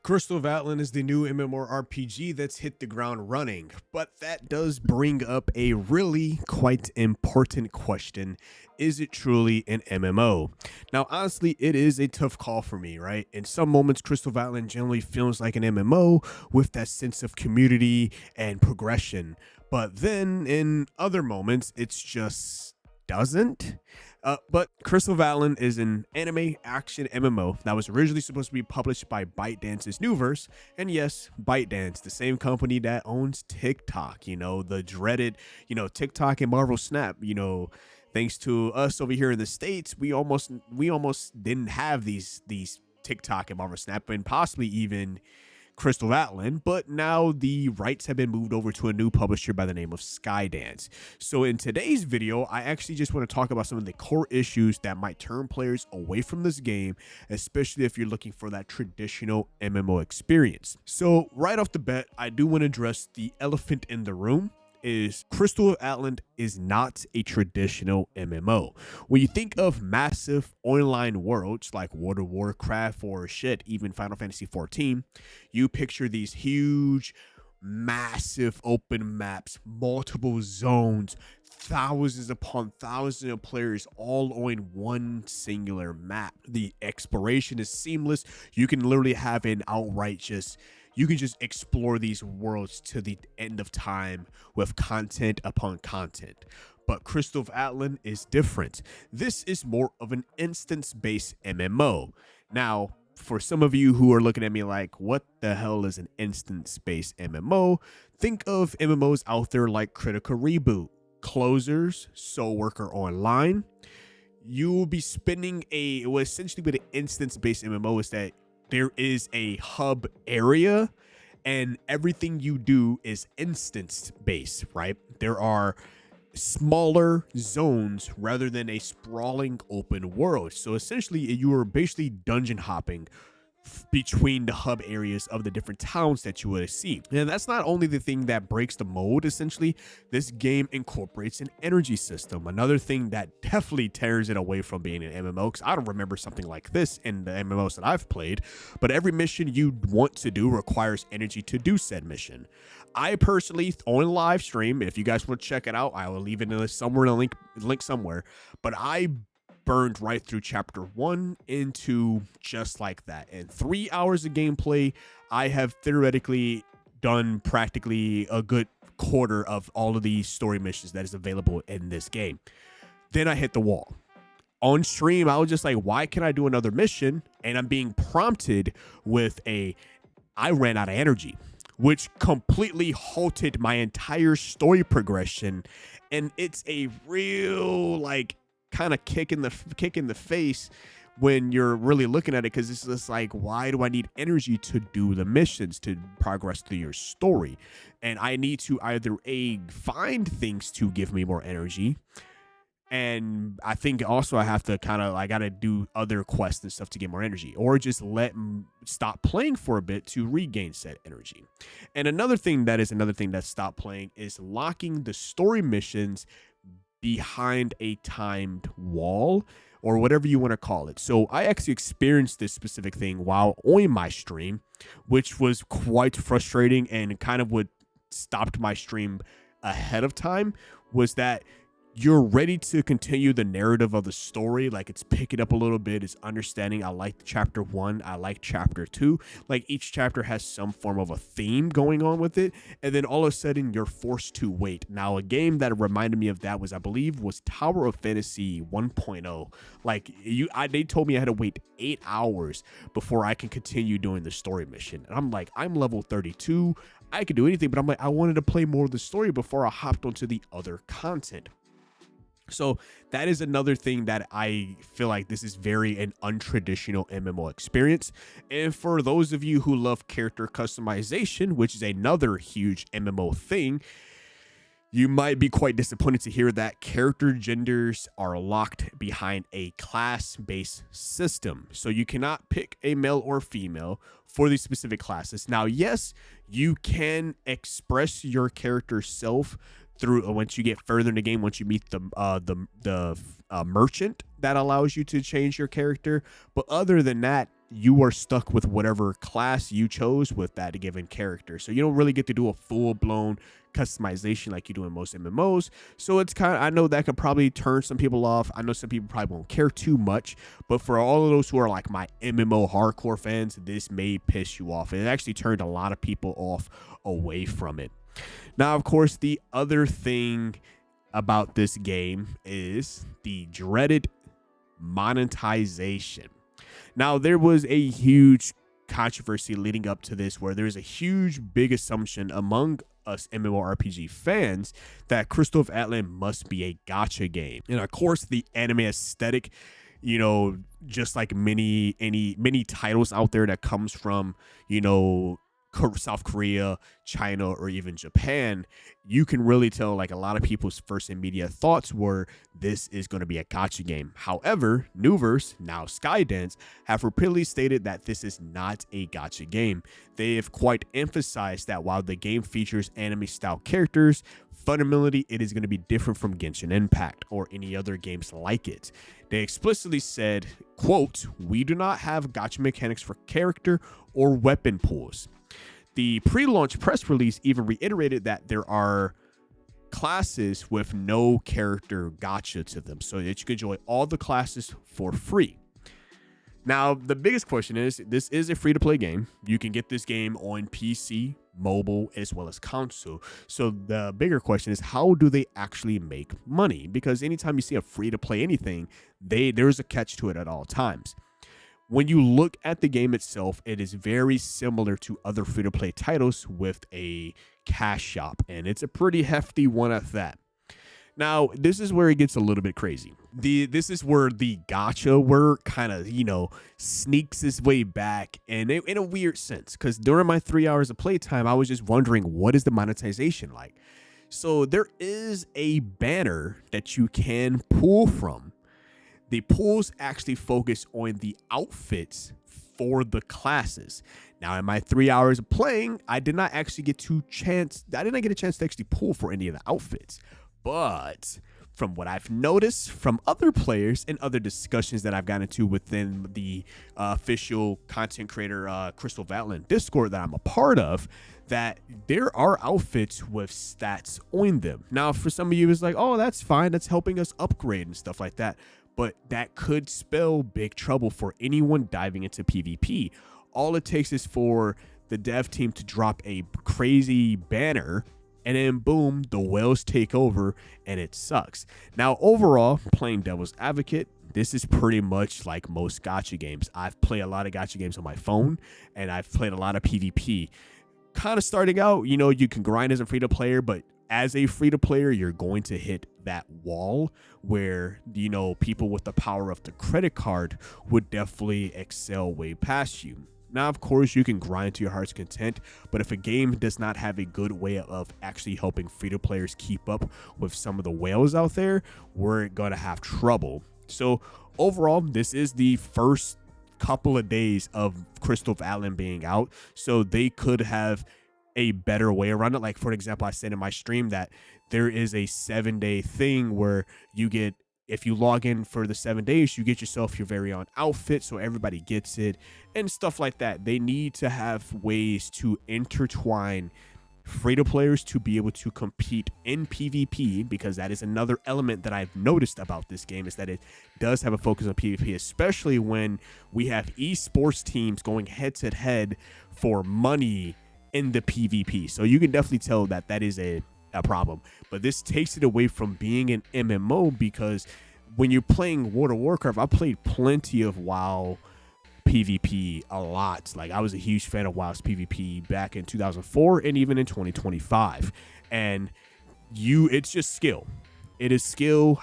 Crystal of Atlan is the new MMORPG that's hit the ground running, but that does bring up a really quite important question. Is it truly an MMO? Now, honestly, it is a tough call for me, right? In some moments, Crystal of Atlan generally feels like an MMO with that sense of community and progression, but then in other moments, it's just doesn't. But Crystal of Atlan is an anime action MMO that was originally supposed to be published by ByteDance's NuVerse, and yes, ByteDance, the same company that owns TikTok, the dreaded, TikTok and Marvel Snap, thanks to us over here in the States, we almost didn't have these TikTok and Marvel Snap, and possibly even Crystal of Atlan, but now the rights have been moved over to a new publisher by the name of Skydance. So in today's video, I actually just want to talk about some of the core issues that might turn players away from this game, especially if you're looking for that traditional MMO experience. So right off the bat, I do want to address the elephant in the room. Is Crystal of Atlan is not a traditional MMO. When you think of massive online worlds like World of Warcraft or even Final Fantasy XIV, you picture these huge, massive open maps, multiple zones, thousands upon thousands of players all on one singular map. The exploration is seamless. You can literally have an outright you can just explore these worlds to the end of time with content upon content. But Crystal of Atlan is different. This is more of an instance-based MMO. Now, for some of you who are looking at me like, what the hell is an instance-based MMO? Think of MMOs out there like Critical Reboot, Closers, Soul Worker Online. You will be spending essentially with an instance-based MMO is that there is a hub area and everything you do is instance based, right? There are smaller zones rather than a sprawling open world. So essentially you are basically dungeon hopping between the hub areas of the different towns that you would see. And that's not only the thing that breaks the mold. Essentially, this game incorporates an energy system, another thing that definitely tears it away from being an MMO, because I don't remember something like this in the MMOs that I've played. But every mission you want to do requires energy to do said mission. I personally, on live stream, if you guys want to check it out, I will leave it in somewhere, a link somewhere, but I burned right through chapter 1 into just like that. In 3 hours of gameplay, I have theoretically done practically a good quarter of all of the story missions that is available in this game. Then I hit the wall. On stream, I was just like, why can't I do another mission? And I'm being prompted with I ran out of energy, which completely halted my entire story progression. And it's a real kind of kick in the face when you're really looking at it, because it's just like, why do I need energy to do the missions, to progress through your story? And I need to either find things to give me more energy, and I think also I have to I gotta do other quests and stuff to get more energy, or just stop playing for a bit to regain said energy. And another thing that stopped playing is locking the story missions behind a timed wall, or whatever you want to call it. So I actually experienced this specific thing while on my stream, which was quite frustrating, and kind of what stopped my stream ahead of time was that you're ready to continue the narrative of the story. Like, it's picking up a little bit, it's understanding. I like chapter 1, I like chapter 2. Like, each chapter has some form of a theme going on with it, and then all of a sudden you're forced to wait. Now, a game that reminded me of that was, I believe, was Tower of Fantasy 1.0. Like, they told me I had to wait 8 hours before I can continue doing the story mission. And I'm like, I'm level 32, I could do anything, but I'm like, I wanted to play more of the story before I hopped onto the other content. So that is another thing that I feel like this is very an untraditional MMO experience. And for those of you who love character customization, which is another huge MMO thing, you might be quite disappointed to hear that character genders are locked behind a class-based system. So you cannot pick a male or female for these specific classes. Now, yes, you can express your character self through once you get further in the game, once you meet the merchant that allows you to change your character. But other than that, you are stuck with whatever class you chose with that given character. So you don't really get to do a full-blown customization like you do in most MMOs. So it's kind of, I know that could probably turn some people off. I know some people probably won't care too much, but for all of those who are like my MMO hardcore fans, this may piss you off. It actually turned a lot of people off away from it. Now, of course, the other thing about this game is the dreaded monetization. Now, there was a huge controversy leading up to this where there's a huge, big assumption among us MMORPG fans that Crystal of Atlan must be a gacha game. And of course, the anime aesthetic, you know, just like many titles out there that comes from, you know, South Korea, China, or even Japan, you can really tell like a lot of people's first immediate thoughts were this is going to be a gacha game. However, NuVerse, now Skydance, have repeatedly stated that this is not a gacha game. They have quite emphasized that while the game features anime style characters, fundamentally it is going to be different from Genshin Impact or any other games like it. They explicitly said, quote, "We do not have gacha mechanics for character or weapon pools." The pre-launch press release even reiterated that there are classes with no character gacha to them, so that you can enjoy all the classes for free. Now, the biggest question is, this is a free-to-play game. You can get this game on PC, mobile, as well as console. So the bigger question is, how do they actually make money? Because anytime you see a free-to-play anything, there's a catch to it at all times. When you look at the game itself, it is very similar to other free-to-play titles with a cash shop, and it's a pretty hefty one at that. Now, this is where it gets a little bit crazy. This is where the gacha word kind of, you know, sneaks its way back, and in a weird sense, because during my 3 hours of playtime, I was just wondering, what is the monetization like? So there is a banner that you can pull from. The pools actually focus on the outfits for the classes. Now, in my 3 hours of playing, I did not get a chance to actually pull for any of the outfits. But from what I've noticed from other players and other discussions that I've gotten into within the official content creator Crystal of Atlan Discord that I'm a part of, that there are outfits with stats on them. Now, for some of you, it's like, oh, that's fine. That's helping us upgrade and stuff like that. But that could spell big trouble for anyone diving into PvP. All it takes is for the dev team to drop a crazy banner, and then boom, the whales take over, and it sucks. Now, overall, playing devil's advocate, this is pretty much like most gacha games. I've played a lot of gacha games on my phone, and I've played a lot of PvP. Kind of starting out, you know, you can grind as a free-to-player, but as a free-to-player, you're going to hit that wall where, you know, people with the power of the credit card would definitely excel way past you. Now, of course, you can grind to your heart's content, but if a game does not have a good way of actually helping free-to-players keep up with some of the whales out there, we're going to have trouble. So overall, this is the first couple of days of Crystal of Atlan being out, so they could have a better way around it. Like, for example, I said in my stream that there is a 7-day thing where you get, if you log in for the 7 days, you get yourself your very own outfit, so everybody gets it and stuff like that. They need to have ways to intertwine free-to-players to be able to compete in PvP, because that is another element that I've noticed about this game, is that it does have a focus on PvP, especially when we have esports teams going head-to-head for money in the PvP. So you can definitely tell that that is a problem. But this takes it away from being an MMO, because when you're playing World of Warcraft, I played plenty of WoW PvP a lot. Like, I was a huge fan of WoW's PvP back in 2004 and even in 2025. And it's just skill. It is skill.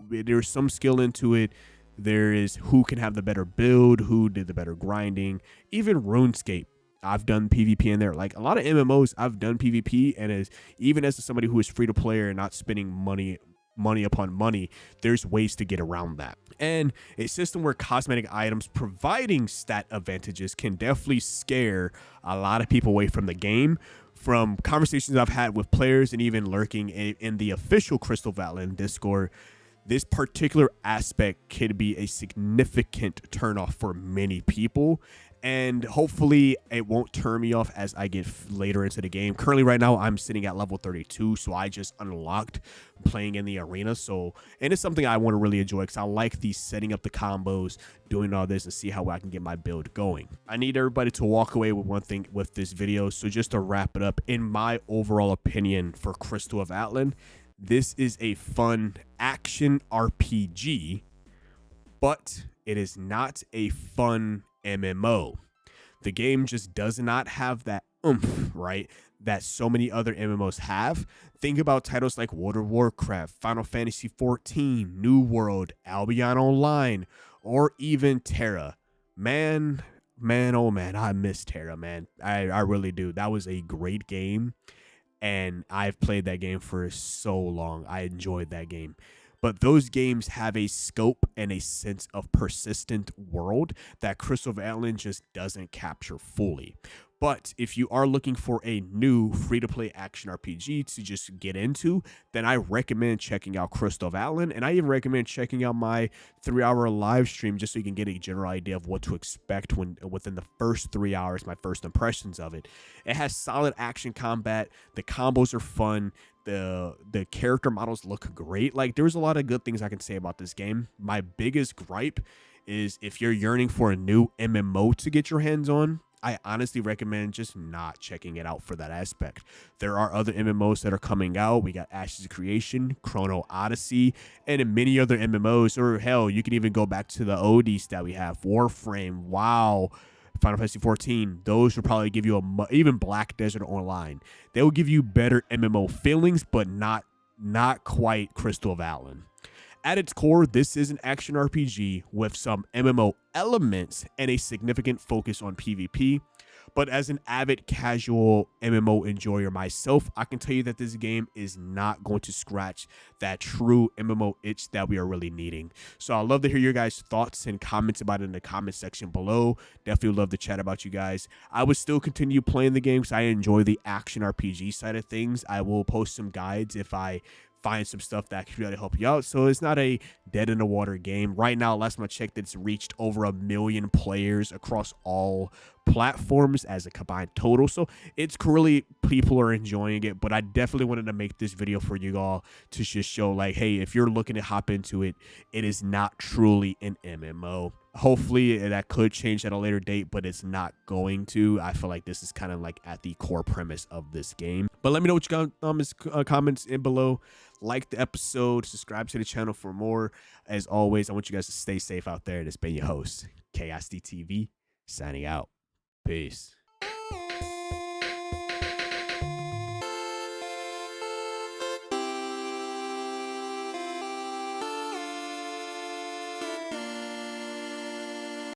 There's some skill into it. There is who can have the better build, who did the better grinding. Even RuneScape, I've done PvP in there. Like, a lot of MMOs, I've done PvP, and even as somebody who is free to play and not spending money upon money, there's ways to get around that. And a system where cosmetic items providing stat advantages can definitely scare a lot of people away from the game. From conversations I've had with players and even lurking in the official Crystal of Atlan Discord, this particular aspect could be a significant turnoff for many people. And hopefully it won't turn me off as I get later into the game. Currently right now I'm sitting at level 32, so I just unlocked playing in the arena. So, and it's something I want to really enjoy because I like the setting up the combos, doing all this, and see how I can get my build going. I need everybody to walk away with one thing with this video. So just to wrap it up, in my overall opinion for Crystal of Atlan, this is a fun action RPG, but it is not a fun MMO. The game just does not have that oomph, right, that so many other MMOs have. Think about titles like World of Warcraft, Final Fantasy XIV, New World, Albion Online, or even Terra. Man, oh man, I miss Terra, man. I really do. That was a great game, and I've played that game for so long. I enjoyed that game. But those games have a scope and a sense of persistent world that Crystal of Atlan just doesn't capture fully. But if you are looking for a new free-to-play action RPG to just get into, then I recommend checking out Crystal of Atlan, and I even recommend checking out my 3-hour live stream just so you can get a general idea of what to expect within the first 3 hours, my first impressions of it. It has solid action combat, the combos are fun, the character models look great. Like, there's a lot of good things I can say about this game. My biggest gripe is if you're yearning for a new MMO to get your hands on, I honestly recommend just not checking it out for that aspect. There are other MMOs that are coming out. We got Ashes of Creation, Chrono Odyssey, and many other MMOs. Or hell, you can even go back to the oldies that we have. Warframe, WoW, Final Fantasy 14. Those will probably give you even Black Desert Online. They will give you better MMO feelings, but not quite Crystal of Atlan. At its core, this is an action RPG with some MMO elements and a significant focus on PvP. But as an avid casual MMO enjoyer myself, I can tell you that this game is not going to scratch that true MMO itch that we are really needing. So I'd love to hear your guys' thoughts and comments about it in the comment section below. Definitely would love to chat about you guys. I would still continue playing the game because I enjoy the action RPG side of things. I will post some guides if I find some stuff that could really help you out. So it's not a dead in the water game. Right now, last time I checked, it's reached over 1 million players across all platforms as a combined total. So it's really, people are enjoying it, but I definitely wanted to make this video for you all to just show, like, hey, if you're looking to hop into it, it is not truly an MMO. Hopefully that could change at a later date, but it's not going to. I feel like this is kind of like at the core premise of this game. But let me know what you got comments in below. Like the episode, subscribe to the channel for more. As always, I want you guys to stay safe out there. This has been your host, KSD TV, signing out. Peace.